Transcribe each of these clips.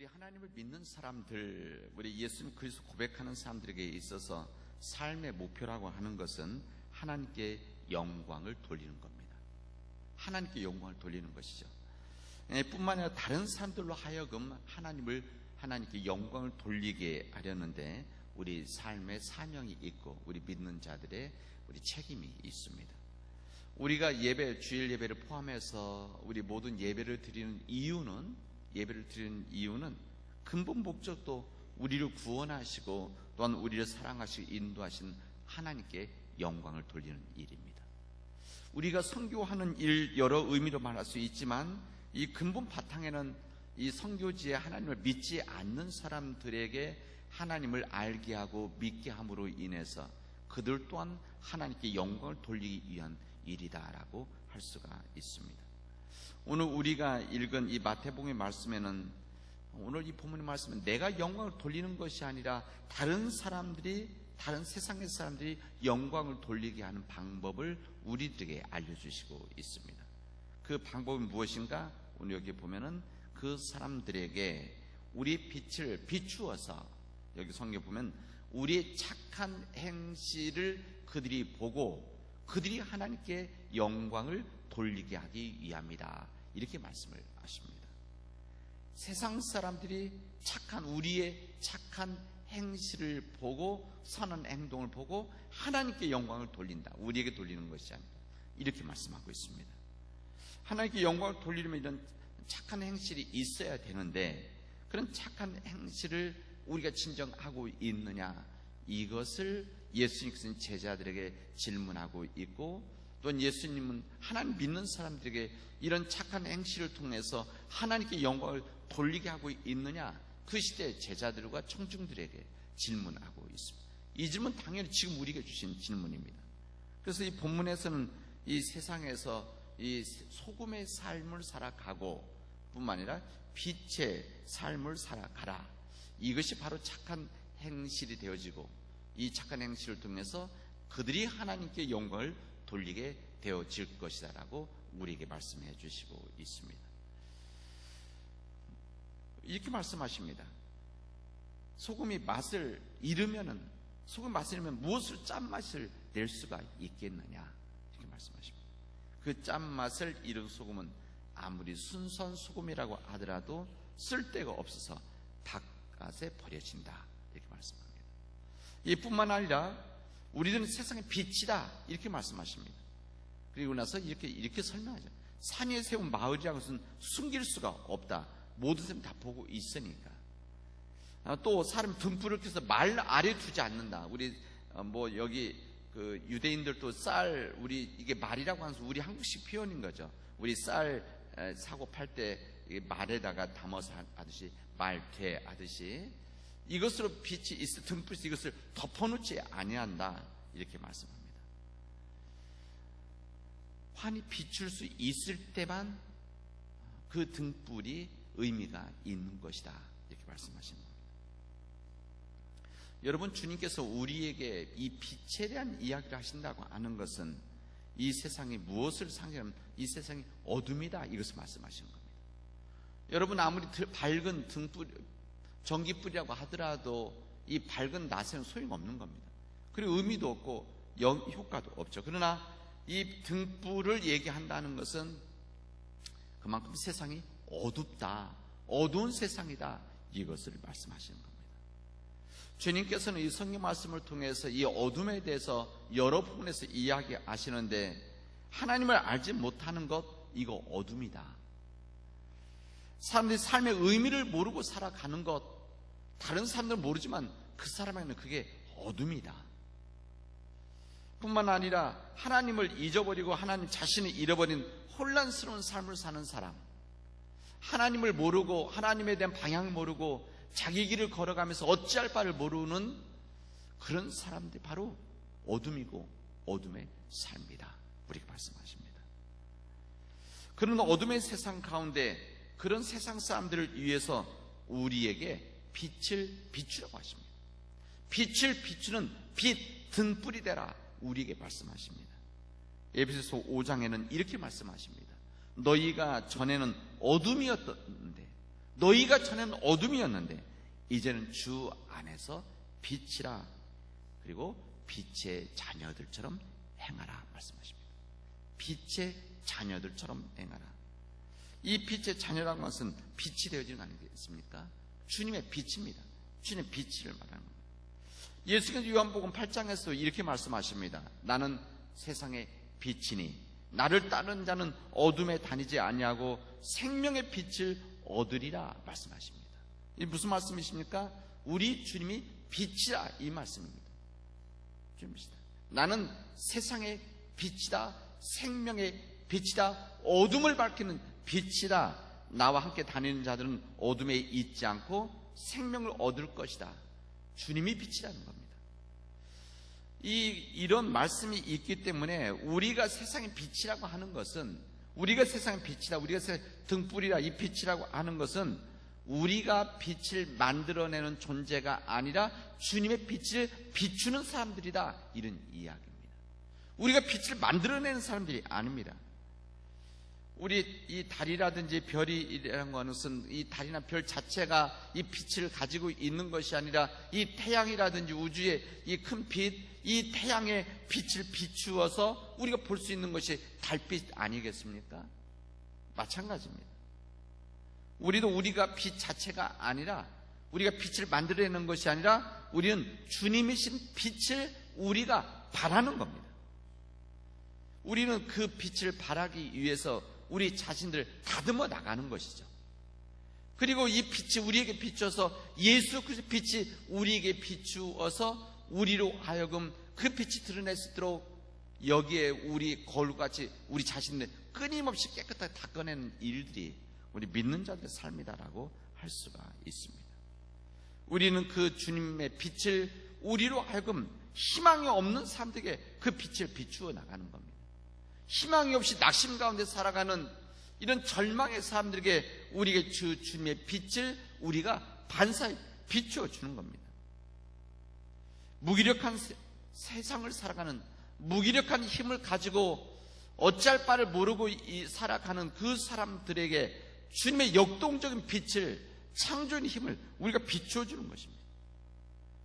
우리 하나님을 믿는 사람들, 우리 예수님 그리스도 고백하는 사람들에게 있어서 삶의 목표라고 하는 것은 하나님께 영광을 돌리는 겁니다. 하나님께 영광을 돌리는 것이죠. 뿐만 아니라 다른 사람들로 하여금 하나님께 영광을 돌리게 하려는데 우리 삶의 사명이 있고 우리 믿는 자들의 우리 책임이 있습니다. 우리가 주일 예배를 포함해서 우리 모든 예배를 드리는 이유는 근본 목적도 우리를 구원하시고 또한 우리를 사랑하시고 인도하신 하나님께 영광을 돌리는 일입니다. 우리가 선교하는 일 여러 의미로 말할 수 있지만 이 근본 바탕에는 이 선교지에 하나님을 믿지 않는 사람들에게 하나님을 알게 하고 믿게 함으로 인해서 그들 또한 하나님께 영광을 돌리기 위한 일이다라고 할 수가 있습니다. 오늘 우리가 읽은 이 마태복음의 말씀에는 오늘 이 본문의 말씀은 내가 영광을 돌리는 것이 아니라 다른 세상의 사람들이 영광을 돌리게 하는 방법을 우리들에게 알려주시고 있습니다. 그 방법은 무엇인가? 오늘 여기 보면은 그 사람들에게 우리 빛을 비추어서 여기 성경 보면 우리의 착한 행실을 그들이 보고 그들이 하나님께 영광을 돌리게 하기 위함이다. 이렇게 말씀을 하십니다. 세상 사람들이 우리의 착한 행실을 보고 선한 행동을 보고 하나님께 영광을 돌린다. 우리에게 돌리는 것이 아니다. 이렇게 말씀하고 있습니다. 하나님께 영광을 돌리려면 이런 착한 행실이 있어야 되는데 그런 착한 행실을 우리가 진정하고 있느냐, 이것을 예수님께서는 제자들에게 질문하고 있고 또한 예수님은 하나님 믿는 사람들에게 이런 착한 행실을 통해서 하나님께 영광을 돌리게 하고 있느냐, 그 시대의 제자들과 청중들에게 질문하고 있습니다. 이 질문 당연히 지금 우리에게 주신 질문입니다. 그래서 이 본문에서는 이 세상에서 이 소금의 삶을 살아가고 뿐만 아니라 빛의 삶을 살아가라, 이것이 바로 착한 행실이 되어지고 이 착한 행실을 통해서 그들이 하나님께 영광을 돌리게 되어질 것이다 라고 우리에게 말씀해 주시고 있습니다. 이렇게 말씀하십니다. 소금이 맛을 잃으면 무엇을 짠맛을 낼 수가 있겠느냐, 이렇게 말씀하십니다. 그 짠맛을 잃은 소금은 아무리 순수한 소금이라고 하더라도 쓸데가 없어서 바깥에 버려진다, 이렇게 말씀합니다. 이뿐만 아니라 우리들은 세상의 빛이다, 이렇게 말씀하십니다. 그리고 나서 이렇게 설명하죠. 산 위에 세운 마을이라는 것은 숨길 수가 없다. 모든 사람이 다 보고 있으니까. 또 사람 등불을 켜서 말 아래 두지 않는다. 우리 여기 그 유대인들도 쌀, 이게 말이라고 하면서 우리 한국식 표현인 거죠. 우리 쌀 사고 팔 때 말에다가 담아서 하듯이, 말대 하듯이 이것으로 빛이 있어, 등불이 있어, 이것을 덮어놓지 아니한다, 이렇게 말씀합니다. 환히 비출 수 있을 때만 그 등불이 의미가 있는 것이다, 이렇게 말씀하시는 겁니다. 여러분, 주님께서 우리에게 이 빛에 대한 이야기를 하신다고 하는 것은 이 세상이 무엇을 상징하면 이 세상이 어둠이다, 이것을 말씀하시는 겁니다. 여러분, 아무리 밝은 등불, 전기불이라고 하더라도 이 밝은 낫에는 소용없는 겁니다. 그리고 의미도 없고 효과도 없죠. 그러나 이 등불을 얘기한다는 것은 그만큼 세상이 어둡다, 어두운 세상이다, 이것을 말씀하시는 겁니다. 주님께서는 이 성경 말씀을 통해서 이 어둠에 대해서 여러 부분에서 이야기하시는데, 하나님을 알지 못하는 것, 이거 어둠이다. 사람들이 삶의 의미를 모르고 살아가는 것, 다른 사람들은 모르지만 그 사람에게는 그게 어둠이다. 뿐만 아니라 하나님을 잊어버리고 하나님 자신을 잃어버린 혼란스러운 삶을 사는 사람, 하나님을 모르고 하나님에 대한 방향을 모르고 자기 길을 걸어가면서 어찌할 바를 모르는 그런 사람들이 바로 어둠이고 어둠의 삶이다, 우리가 말씀하십니다. 그런 어둠의 세상 가운데 그런 세상 사람들을 위해서 우리에게 빛을 비추라고 하십니다. 빛을 비추는 빛, 등불이 되라, 우리에게 말씀하십니다. 에베소서 5장에는 이렇게 말씀하십니다. 너희가 전에는 어둠이었는데 너희가 전에는 어둠이었는데 이제는 주 안에서 빛이라. 그리고 빛의 자녀들처럼 행하라 말씀하십니다. 빛의 자녀들처럼 행하라. 이 빛의 자녀라는 것은 빛이 되어지는 거 아니겠습니까? 주님의 빛입니다. 주님의 빛을 말하는 겁니다. 예수께서 요한복음 8장에서 이렇게 말씀하십니다. 나는 세상의 빛이니 나를 따르는 자는 어둠에 다니지 아니하고 생명의 빛을 얻으리라 말씀하십니다. 이게 무슨 말씀이십니까? 우리 주님이 빛이라 이 말씀입니다. 주님이시다. 나는 세상의 빛이다. 생명의 빛이다. 어둠을 밝히는 빛이다. 나와 함께 다니는 자들은 어둠에 있지 않고 생명을 얻을 것이다. 주님이 빛이라는 겁니다. 이런 말씀이 있기 때문에 우리가 세상의 빛이라고 하는 것은, 우리가 세상의 빛이다, 우리가 등불이라 이 빛이라고 하는 것은 우리가 빛을 만들어내는 존재가 아니라 주님의 빛을 비추는 사람들이다, 이런 이야기입니다. 우리가 빛을 만들어내는 사람들이 아닙니다. 우리 이 달이라든지 별이라는 것은 이 달이나 별 자체가 이 빛을 가지고 있는 것이 아니라 이 태양이라든지 우주의 이 큰 빛, 이 태양의 빛을 비추어서 우리가 볼 수 있는 것이 달빛 아니겠습니까? 마찬가지입니다. 우리도 우리가 빛 자체가 아니라, 우리가 빛을 만들어내는 것이 아니라 우리는 주님이신 빛을 우리가 바라는 겁니다. 우리는 그 빛을 바라기 위해서 우리 자신들을 다듬어 나가는 것이죠. 그리고 이 빛이 우리에게 비춰서 예수 그리스도의 빛이 우리에게 비추어서 우리로 하여금 그 빛이 드러낼 수 있도록 여기에 우리 거울같이 우리 자신들 끊임없이 깨끗하게 닦아내는 일들이 우리 믿는 자들의 삶이다라고 할 수가 있습니다. 우리는 그 주님의 빛을 우리로 하여금 희망이 없는 사람들에게 그 빛을 비추어 나가는 겁니다. 희망이 없이 낙심 가운데 살아가는 이런 절망의 사람들에게 우리에게 주님의 빛을 우리가 반사히 비추어 주는 겁니다. 무기력한 세상을 살아가는, 무기력한 힘을 가지고 어찌할 바를 모르고 살아가는 그 사람들에게 주님의 역동적인 빛을, 창조의 힘을 우리가 비추어 주는 것입니다.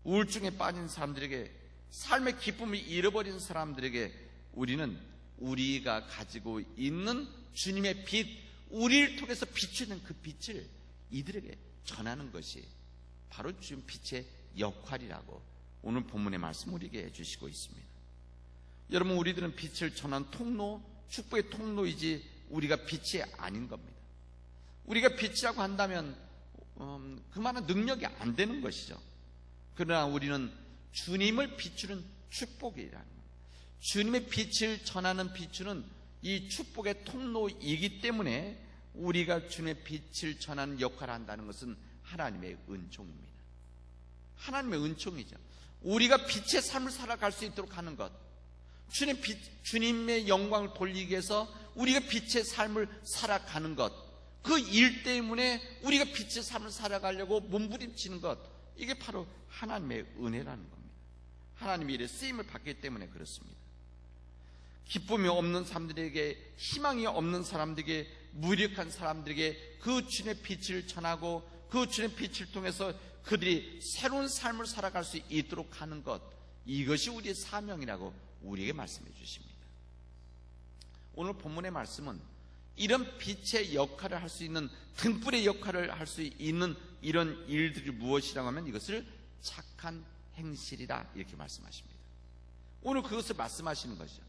우울증에 빠진 사람들에게, 삶의 기쁨을 잃어버린 사람들에게 우리는 우리가 가지고 있는 주님의 빛, 우리를 통해서 비추는 그 빛을 이들에게 전하는 것이 바로 주님 빛의 역할이라고 오늘 본문의 말씀 우리에게 해주시고 있습니다. 여러분, 우리들은 빛을 전하는 통로, 축복의 통로이지 우리가 빛이 아닌 겁니다. 우리가 빛이라고 한다면 그만한 능력이 안 되는 것이죠. 그러나 우리는 주님을 비추는 축복이라는 겁니다. 주님의 빛을 전하는 비추는 이 축복의 통로이기 때문에 우리가 주님의 빛을 전하는 역할을 한다는 것은 하나님의 은총입니다. 하나님의 은총이죠. 우리가 빛의 삶을 살아갈 수 있도록 하는 것, 주님의 영광을 돌리기 위해서 우리가 빛의 삶을 살아가는 것, 그 일 때문에 우리가 빛의 삶을 살아가려고 몸부림치는 것, 이게 바로 하나님의 은혜라는 겁니다. 하나님의 일에 쓰임을 받기 때문에 그렇습니다. 기쁨이 없는 사람들에게, 희망이 없는 사람들에게, 무력한 사람들에게 그 주님의 빛을 전하고 그 주님의 빛을 통해서 그들이 새로운 삶을 살아갈 수 있도록 하는 것, 이것이 우리의 사명이라고 우리에게 말씀해 주십니다. 오늘 본문의 말씀은 이런 빛의 역할을 할 수 있는, 등불의 역할을 할 수 있는 이런 일들이 무엇이라고 하면 이것을 착한 행실이다, 이렇게 말씀하십니다. 오늘 그것을 말씀하시는 것이죠.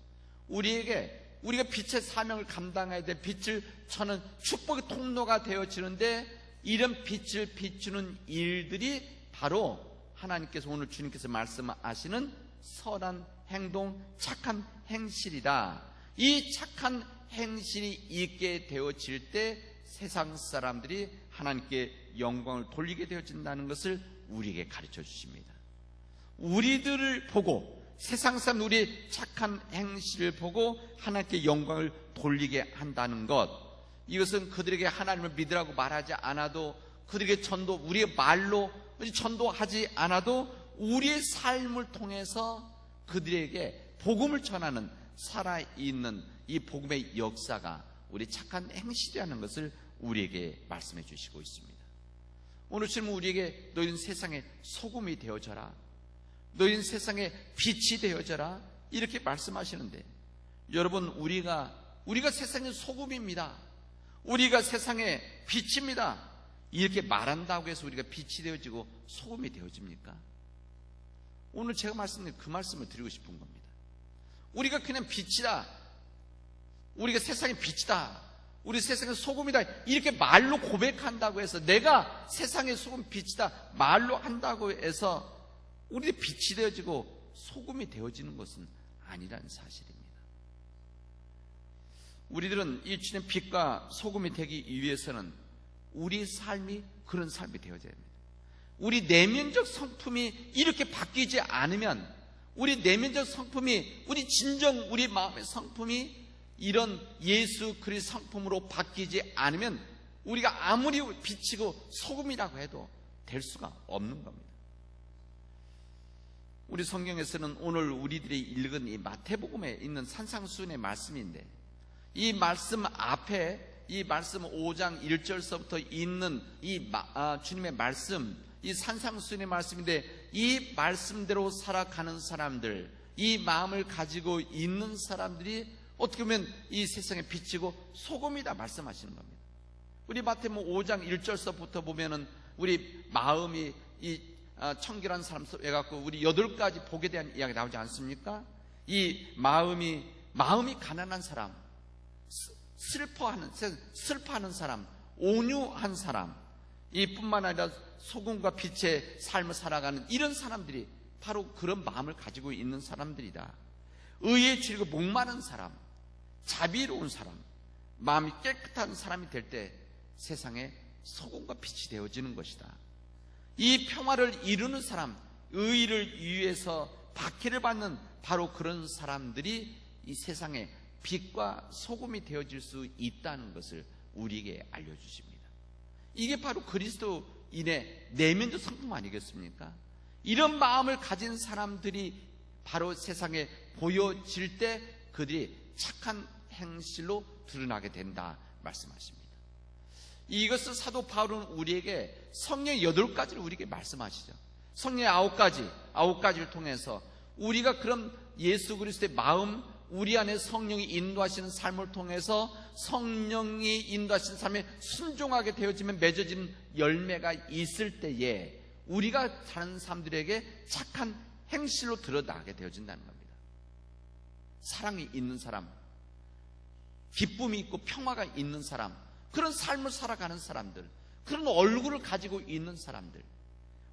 우리가 빛의 사명을 감당해야 될, 빛을 전하는 축복의 통로가 되어지는데, 이런 빛을 비추는 일들이 바로 하나님께서, 오늘 주님께서 말씀하시는 선한 행동, 착한 행실이다. 이 착한 행실이 있게 되어질 때 세상 사람들이 하나님께 영광을 돌리게 되어진다는 것을 우리에게 가르쳐 주십니다. 우리들을 보고, 세상 사람 우리의 착한 행실을 보고 하나님께 영광을 돌리게 한다는 것, 이것은 그들에게 하나님을 믿으라고 말하지 않아도, 그들에게 우리의 말로 전도하지 않아도 우리의 삶을 통해서 그들에게 복음을 전하는 살아있는 이 복음의 역사가 우리 착한 행실이라는 것을 우리에게 말씀해 주시고 있습니다. 오늘 주님은 우리에게 너희는 세상의 소금이 되어져라, 너희는 세상의 빛이 되어져라 이렇게 말씀하시는데, 여러분, 우리가 세상의 소금입니다, 우리가 세상의 빛입니다, 이렇게 말한다고 해서 우리가 빛이 되어지고 소금이 되어집니까? 오늘 제가 말씀드린 그 말씀을 드리고 싶은 겁니다. 우리가 그냥 빛이다, 우리가 세상의 빛이다, 우리 세상의 소금이다 이렇게 말로 고백한다고 해서, 내가 세상의 소금 빛이다 말로 한다고 해서 우리들이 빛이 되어지고 소금이 되어지는 것은 아니라는 사실입니다. 우리들은 이 주님의 빛과 소금이 되기 위해서는 우리 삶이 그런 삶이 되어져야 합니다. 우리 내면적 성품이 이렇게 바뀌지 않으면, 우리 내면적 성품이, 우리 마음의 성품이 이런 예수 그리스도 성품으로 바뀌지 않으면 우리가 아무리 빛이고 소금이라고 해도 될 수가 없는 겁니다. 우리 성경에서는 오늘 우리들이 읽은 이 마태복음에 있는 산상수훈의 말씀인데, 이 말씀 앞에, 이 말씀 5장 1절서부터 있는 이 주님의 말씀, 이 산상수훈의 말씀인데, 이 말씀대로 살아가는 사람들, 이 마음을 가지고 있는 사람들이 어떻게 보면 이 세상의 빛이고 소금이다 말씀하시는 겁니다. 우리 마태복음 5장 1절서부터 보면은 우리 마음이 이 청결한 사람 해갖고 우리 8가지 복에 대한 이야기 나오지 않습니까? 이 마음이 가난한 사람, 슬퍼하는 사람, 온유한 사람, 이뿐만 아니라 소금과 빛의 삶을 살아가는 이런 사람들이 바로 그런 마음을 가지고 있는 사람들이다. 의에 지르고 목마른 사람, 자비로운 사람, 마음이 깨끗한 사람이 될 때 세상에 소금과 빛이 되어지는 것이다. 이 평화를 이루는 사람, 의를 위해서 박해를 받는 바로 그런 사람들이 이 세상에 빛과 소금이 되어질 수 있다는 것을 우리에게 알려주십니다. 이게 바로 그리스도인의 내면적 성품 아니겠습니까? 이런 마음을 가진 사람들이 바로 세상에 보여질 때 그들이 착한 행실로 드러나게 된다 말씀하십니다. 이것을 사도 바울은 우리에게 성령의 8가지를 우리에게 말씀하시죠. 성령의 9가지를 통해서 우리가 그럼 예수 그리스도의 마음, 우리 안에 성령이 인도하시는 삶을 통해서 성령이 인도하시는 삶에 순종하게 되어지면 맺어지는 열매가 있을 때에 우리가 다른 사람들에게 착한 행실로 드러나게 되어진다는 겁니다. 사랑이 있는 사람, 기쁨이 있고 평화가 있는 사람, 그런 삶을 살아가는 사람들, 그런 얼굴을 가지고 있는 사람들,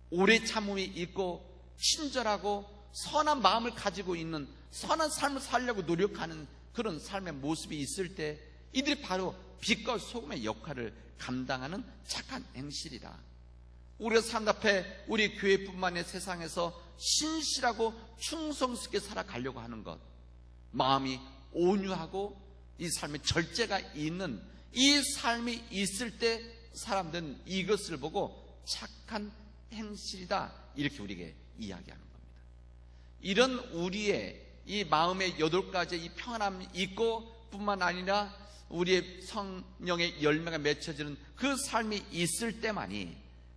오래 참음이 있고 친절하고 선한 마음을 가지고 있는, 선한 삶을 살려고 노력하는 그런 삶의 모습이 있을 때 이들이 바로 빛과 소금의 역할을 감당하는 착한 행실이다. 우리가 산 앞에 우리 교회뿐만 아니라 세상에서 신실하고 충성스럽게 살아가려고 하는 것, 마음이 온유하고 이 삶에 절제가 있는 이 삶이 있을 때 사람들은 이것을 보고 착한 행실이다 이렇게 우리에게 이야기하는 겁니다. 이런 우리의 이 마음의 8가지 이 평안함이 있고 뿐만 아니라 우리의 성령의 열매가 맺혀지는 그 삶이 있을 때만이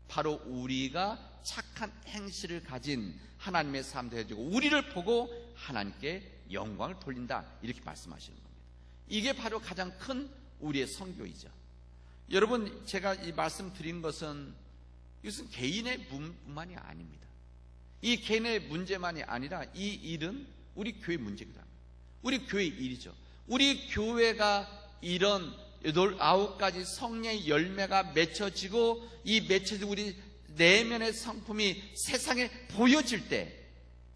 바로 우리가 착한 행실을 가진 하나님의 사람 되어지고 우리를 보고 하나님께 영광을 돌린다 이렇게 말씀하시는 겁니다. 이게 바로 가장 큰 우리의 선교이죠. 여러분, 제가 이 말씀 드린 것은 이것은 개인의 문제만이 아닙니다. 이 개인의 문제만이 아니라 이 일은 우리 교회 문제이기도 합니다. 우리 교회의 일이죠. 우리 교회가 이런 9가지 성령의 열매가 맺혀지고 이 맺혀진 우리 내면의 성품이 세상에 보여질 때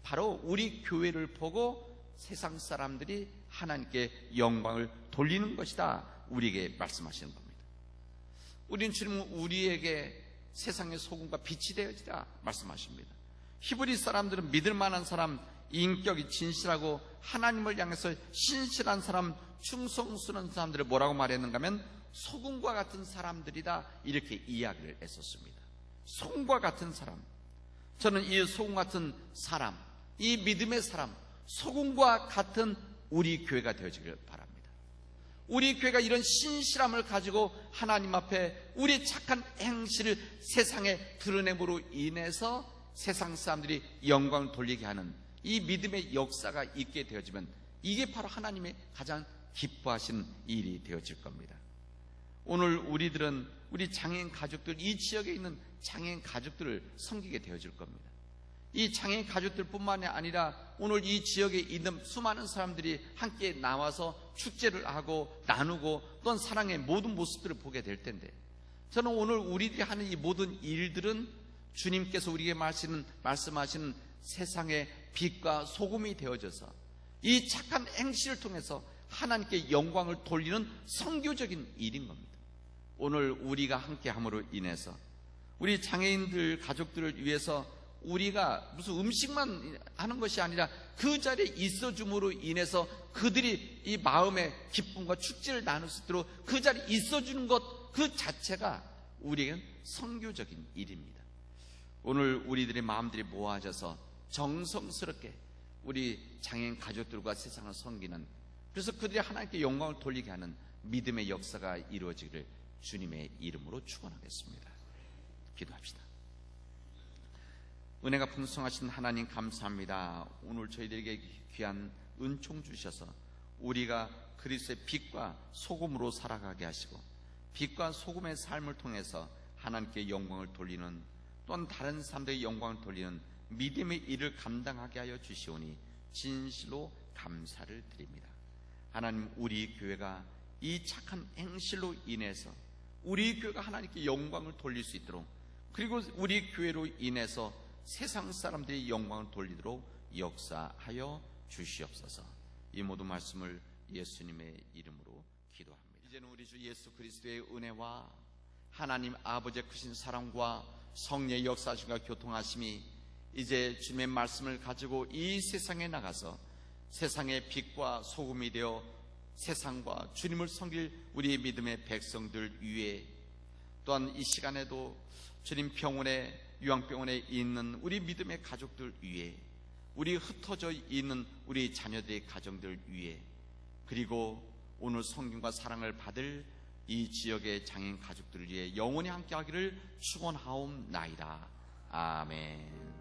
바로 우리 교회를 보고 세상 사람들이 하나님께 영광을 돌리는 것이다 우리에게 말씀하시는 겁니다. 우리는 주님은 우리에게 세상의 소금과 빛이 되어지라 말씀하십니다. 히브리 사람들은 믿을 만한 사람, 인격이 진실하고 하나님을 향해서 신실한 사람, 충성스러운 사람들을 뭐라고 말했는가 하면 소금과 같은 사람들이다 이렇게 이야기를 했었습니다. 소금과 같은 사람, 저는 이 소금 같은 사람, 이 믿음의 사람, 소금과 같은 우리 교회가 되어지길 바랍니다. 우리 교회가 이런 신실함을 가지고 하나님 앞에 우리의 착한 행실을 세상에 드러냄으로 인해서 세상 사람들이 영광을 돌리게 하는 이 믿음의 역사가 있게 되어지면 이게 바로 하나님의 가장 기뻐하시는 일이 되어질 겁니다. 오늘 우리들은 우리 장애인 가족들, 이 지역에 있는 장애인 가족들을 섬기게 되어질 겁니다. 이 장애인 가족들뿐만이 아니라 오늘 이 지역에 있는 수많은 사람들이 함께 나와서 축제를 하고 나누고 또한 사랑의 모든 모습들을 보게 될 텐데, 저는 오늘 우리들이 하는 이 모든 일들은 주님께서 우리에게 말씀하시는 세상의 빛과 소금이 되어져서 이 착한 행실을 통해서 하나님께 영광을 돌리는 선교적인 일인 겁니다. 오늘 우리가 함께함으로 인해서 우리 장애인들 가족들을 위해서 우리가 무슨 음식만 하는 것이 아니라 그 자리에 있어줌으로 인해서 그들이 이 마음의 기쁨과 축제를 나눌 수 있도록 그 자리에 있어주는 것 그 자체가 우리에게는 선교적인 일입니다. 오늘 우리들의 마음들이 모아져서 정성스럽게 우리 장애인 가족들과 세상을 섬기는, 그래서 그들이 하나님께 영광을 돌리게 하는 믿음의 역사가 이루어지기를 주님의 이름으로 축원하겠습니다. 기도합시다. 은혜가 풍성하신 하나님 감사합니다. 오늘 저희들에게 귀한 은총 주셔서 우리가 그리스도의 빛과 소금으로 살아가게 하시고 빛과 소금의 삶을 통해서 하나님께 영광을 돌리는, 또한 다른 사람들의 영광을 돌리는 믿음의 일을 감당하게 하여 주시오니 진실로 감사를 드립니다. 하나님, 우리 교회가 이 착한 행실로 인해서 우리 교회가 하나님께 영광을 돌릴 수 있도록, 그리고 우리 교회로 인해서 세상 사람들이 영광을 돌리도록 역사하여 주시옵소서. 이 모든 말씀을 예수님의 이름으로 기도합니다. 이제는 우리 주 예수 그리스도의 은혜와 하나님 아버지의 크신 사랑과 성령의 역사하심과 교통하심이 이제 주님의 말씀을 가지고 이 세상에 나가서 세상의 빛과 소금이 되어 세상과 주님을 섬길 우리 믿음의 백성들 위에, 또한 이 시간에도 주님 병원에, 요양병원에 있는 우리 믿음의 가족들 위에, 우리 흩어져 있는 우리 자녀들의 가정들 위에, 그리고 오늘 성김과 사랑을 받을 이 지역의 장애인 가족들을 위해 영원히 함께하기를 축원하옵나이다. 아멘.